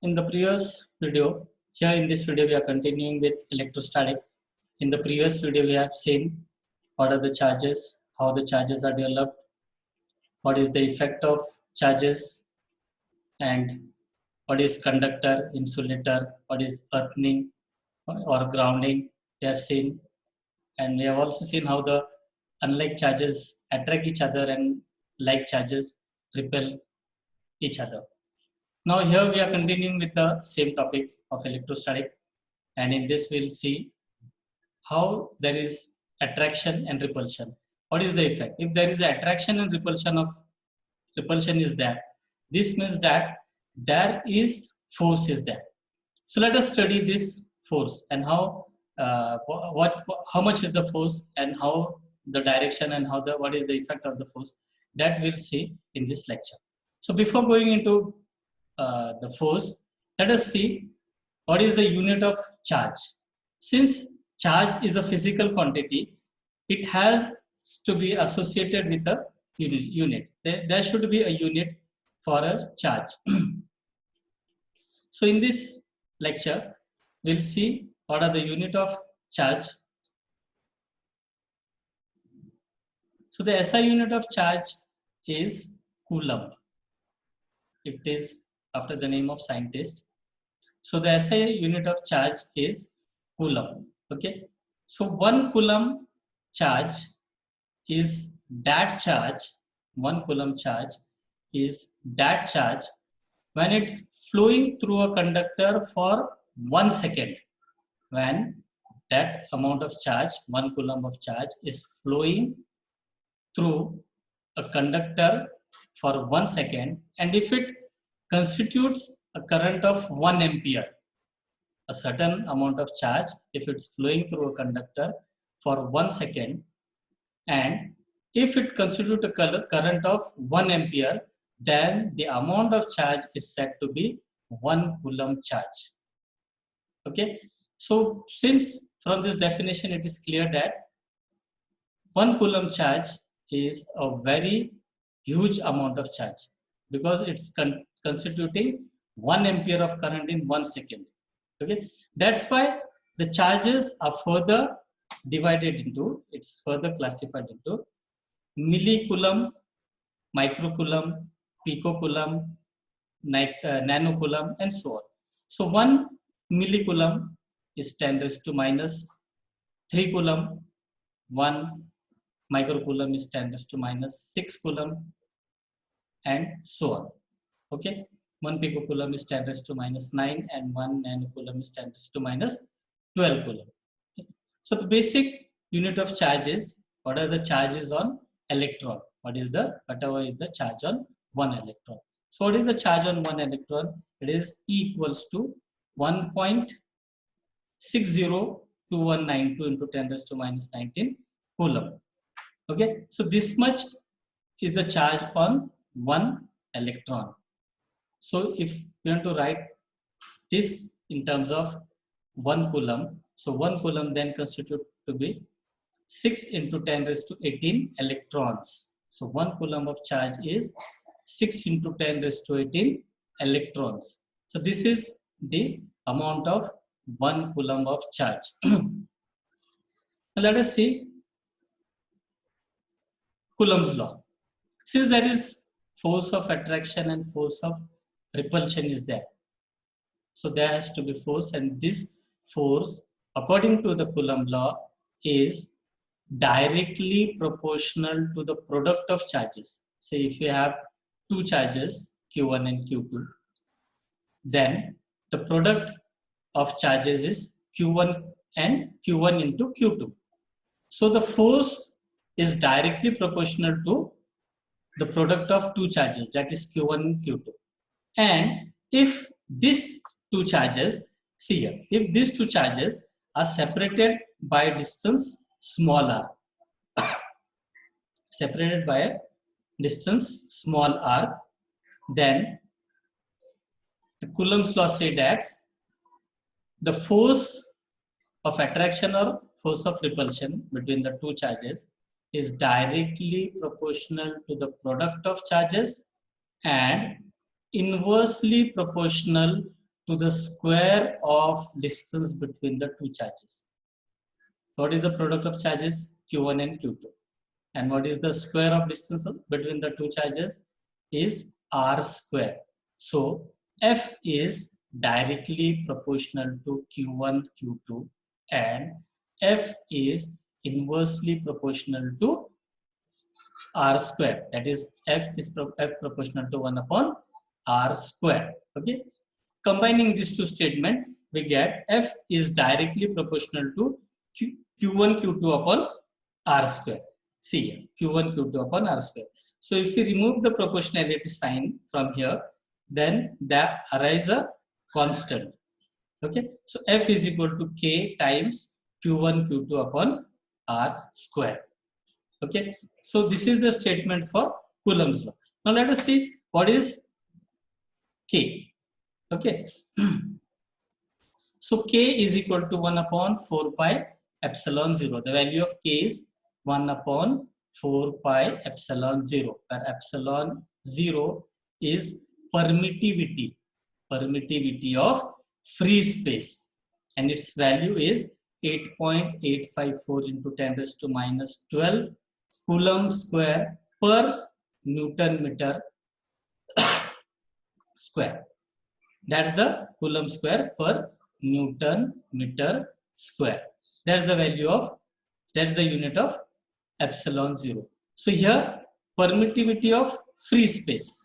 In the previous video, here in this video we are continuing with electrostatic. In the previous video we have seen what are the charges, how the charges are developed, what is the effect of charges, and what is conductor, insulator, what is earthing or grounding we have seen, and we have also seen how the unlike charges attract each other and like charges repel each other. Now here we are continuing with the same topic of electrostatic, and in this we'll see how there is attraction and repulsion. What is the effect? If there is attraction and repulsion is there, this means that there is force is there. So let us study this force and how much is the force and how the direction and what is the effect of the force, that we'll see in this lecture. So before going into the force, let us see what is the unit of charge. Since charge is a physical quantity, it has to be associated with a unit. There should be a unit for a charge. So in this lecture, we'll see what are the unit of charge. So the SI unit of charge is Coulomb. It is after the name of scientist. So the SI unit of charge is Coulomb. Okay. So 1 Coulomb charge is that charge. 1 Coulomb charge is that charge when it flowing through a conductor for 1 second. When that amount of charge, 1 Coulomb of charge, is flowing through a conductor for 1 second, and if it constitutes a current of 1 ampere, a certain amount of charge, if it's flowing through a conductor for 1 second, and if it constitutes a current of 1 ampere, then the amount of charge is said to be 1 Coulomb charge. Okay, so since from this definition it is clear that 1 Coulomb charge is a very huge amount of charge because it's constituting 1 ampere of current in 1 second. Okay, that's why the charges are further divided into, it's further classified into millicoulomb, microcoulomb, picocoulomb, nanocoulomb, and so on. So 1 millicoulomb is 10 raised to minus 3 coulomb, 1 microcoulomb is 10 raised to minus 6 coulomb, and so on. Okay, 1 picocoulomb is 10 raised to minus 9, and 1 nanocoulomb is 10 raised to minus 12 coulomb. Okay. So the basic unit of charge is what are the charges on electron? Whatever is the charge on 1 electron. So what is the charge on 1 electron? It is E equals to 1.602192 into 10 raised to minus 19 coulomb. Okay, so this much is the charge on 1 electron. So if you want to write this in terms of 1 coulomb, so 1 coulomb then constitute to be 6 into 10 raised to 18 electrons. So 1 coulomb of charge is 6 into 10 raised to 18 electrons. So this is the amount of 1 coulomb of charge. Now let us see Coulomb's law. Since there is force of attraction and force of repulsion is there, so there has to be force, and this force according to the Coulomb law is directly proportional to the product of charges. Say if you have two charges Q1 and Q2, then the product of charges is Q1 and Q1 into Q2. So the force is directly proportional to the product of two charges, that is Q1 and Q2. And if these two charges, see here, if these two charges are separated by a distance small r, separated by a distance small r, then the Coulomb's law says that the force of attraction or force of repulsion between the two charges is directly proportional to the product of charges and inversely proportional to the square of distance between the two charges. What is the product of charges? Q1 and Q2. And what is the square of distance between the two charges? Is R square. So F is directly proportional to Q1, Q2, and F is inversely proportional to R square. That is, F is proportional to 1 upon R square. Okay. Combining these two statements, we get F is directly proportional to Q1, Q2 upon R square. See, Q1, Q2 upon R square. So if we remove the proportionality sign from here, then that arises a constant. Okay. So F is equal to K times Q1, Q2 upon R square. Okay. So this is the statement for Coulomb's law. Now let us see what is K. Okay. So K is equal to 1 upon 4 pi epsilon 0. The value of K is 1 upon 4 pi epsilon 0, where epsilon 0 is permittivity of free space, and its value is 8.854 into 10 raised to minus 12 Coulomb square per Newton meter square. That's the Coulomb square per Newton meter square. That's the value of, that's the unit of epsilon 0. So here, permittivity of free space.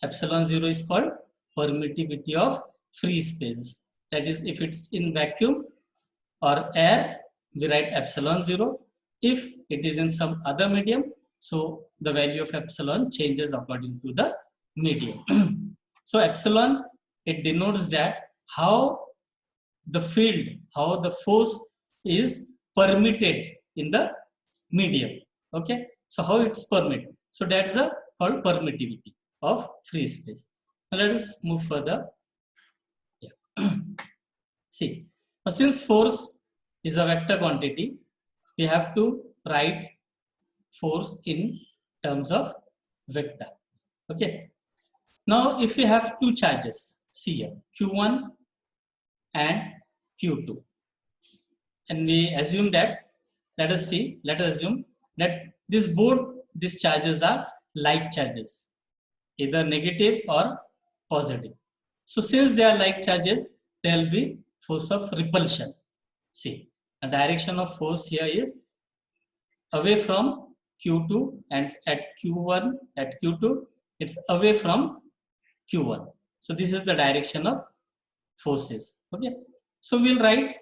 Epsilon 0 is called permittivity of free space. That is, if it's in vacuum or air, we write epsilon 0. If it is in some other medium, so the value of epsilon changes according to the medium. So epsilon, it denotes that how the field, how the force is permitted in the medium. Okay, so how it's permitted. So that's the called permittivity of free space. Now let us move further. Yeah. See, now since force is a vector quantity, we have to write force in terms of vector. Okay. Now, if we have two charges, see here, Q1 and Q2, and we assume that, let us assume that these charges are like charges, either negative or positive. So since they are like charges, there will be force of repulsion. See, the direction of force here is away from Q2, and at Q2, it's away from Q1. So this is the direction of forces. Okay. So we'll write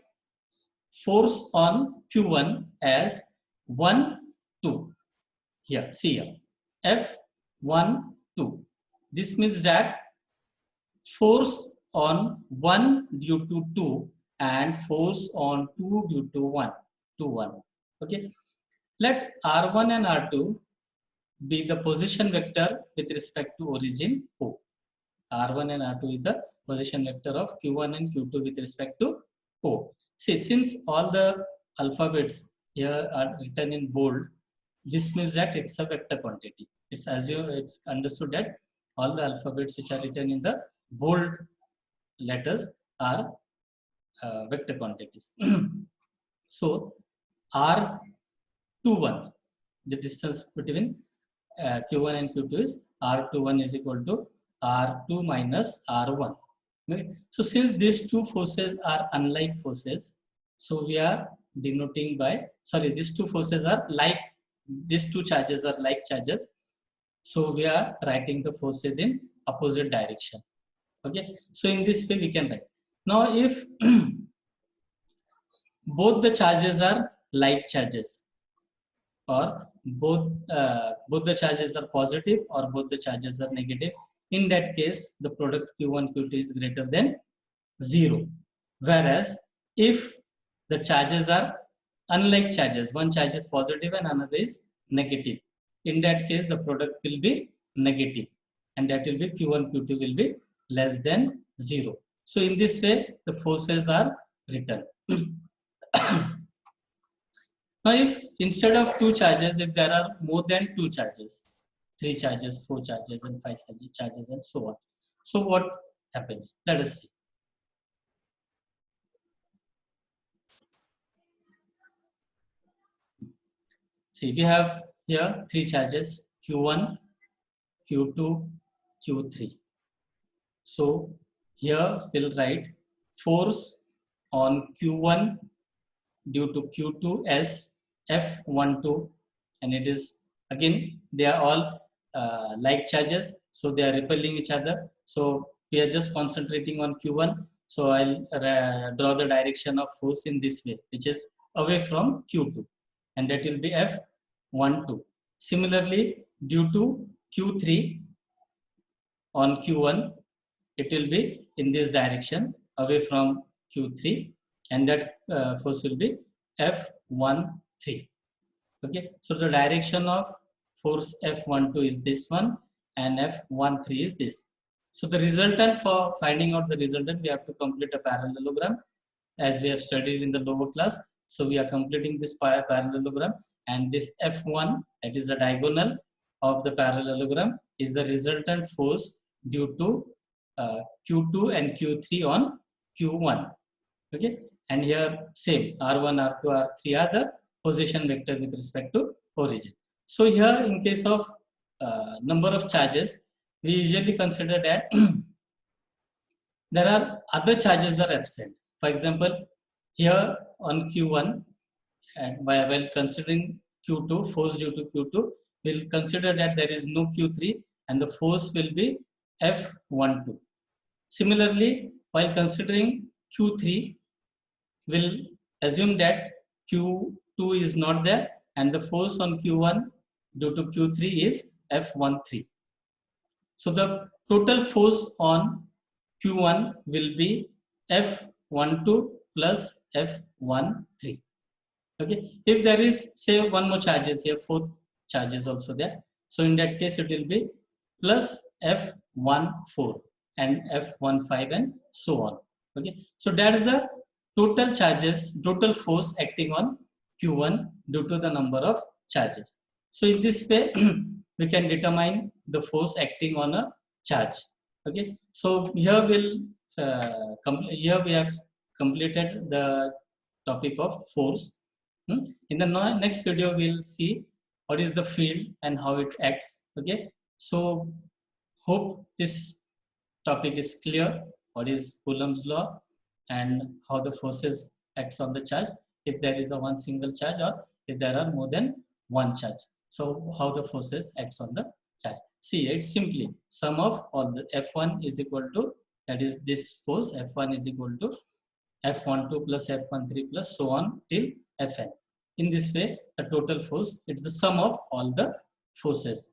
force on Q1 as 1, 2. Here, see here, F1, 2. This means that force on 1 due to 2 and force on 2 due to 1, 1. Okay. Let R1 and R2 be the position vector with respect to origin O. R1 and R2 is the position vector of Q1 and Q2 with respect to O. See, since all the alphabets here are written in bold, this means that it's a vector quantity. It's understood that all the alphabets which are written in the bold letters are vector quantities. So R21, the distance between Q1 and Q2 is R21 is equal to R2 minus R1. Okay. So since these two forces are unlike forces, so we are denoting by, these two forces are like, these two charges are like charges. So we are writing the forces in opposite direction. Okay. So in this way we can write. Now if both the charges are like charges, or both the charges are positive or both the charges are negative, in that case the product Q1 Q2 is greater than 0. Whereas if the charges are unlike charges, one charge is positive and another is negative, in that case the product will be negative, and that will be Q1 Q2 will be less than 0. So in this way the forces are written. Now if instead of two charges, if there are more than two charges, 3 charges, 4 charges and 5 charges and so on, so what happens. Let us see. See, we have here three charges, Q1, Q2, Q3. So here we'll write force on Q1 due to Q2 as F12, and it is again they are all like charges, so they are repelling each other. So we are just concentrating on Q1. So I'll draw the direction of force in this way, which is away from Q2, and that will be F12. Similarly, due to Q3 on Q1, it will be in this direction away from Q3, and that force will be F13. Okay, so the direction of force F12 is this one, and F13 is this. So the resultant, for finding out the resultant, we have to complete a parallelogram as we have studied in the lower class. So we are completing this parallelogram, and this F1, that is the diagonal of the parallelogram, is the resultant force due to Q2 and Q3 on Q1. Okay, and here same R1, R2, R3 are the position vector with respect to origin. So here in case of number of charges, we usually consider that there are other charges are absent. For example, here on Q1, and while considering Q2, force due to Q2, we'll consider that there is no Q3 and the force will be F12. Similarly, while considering Q3, we'll assume that Q2 is not there and the force on Q1 due to Q3 is F13. So the total force on Q1 will be F12 plus F13. Okay, if there is say one more charges here, 4 charges also there, so in that case it will be plus F14 and F15 and so on. Okay, so that is the total charges, total force acting on Q1 due to the number of charges. So in this way we can determine the force acting on a charge. Okay, so here we'll here we have completed the topic of force. In the next video we'll see what is the field and how it acts. Okay, so hope this topic is clear. What is Coulomb's law and how the forces acts on the charge if there is a one single charge or if there are more than one charge. So how the forces acts on the charge. See, it's simply sum of all the F1 is equal to, that is this force F1 is equal to F12 plus F13 plus so on till Fn. In this way, the total force, it's the sum of all the forces.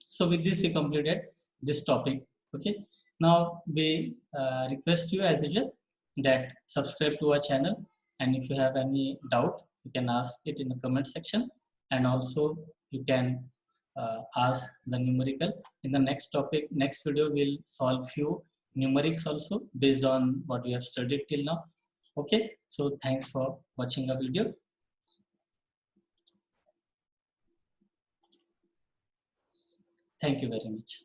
So with this we completed this topic. Okay, now we request you as usual that subscribe to our channel, and if you have any doubt you can ask it in the comment section, and also you can ask the numerical. In the next topic, next video, we'll solve few numerics also based on what we have studied till now. Okay, so thanks for watching the video. Thank you very much.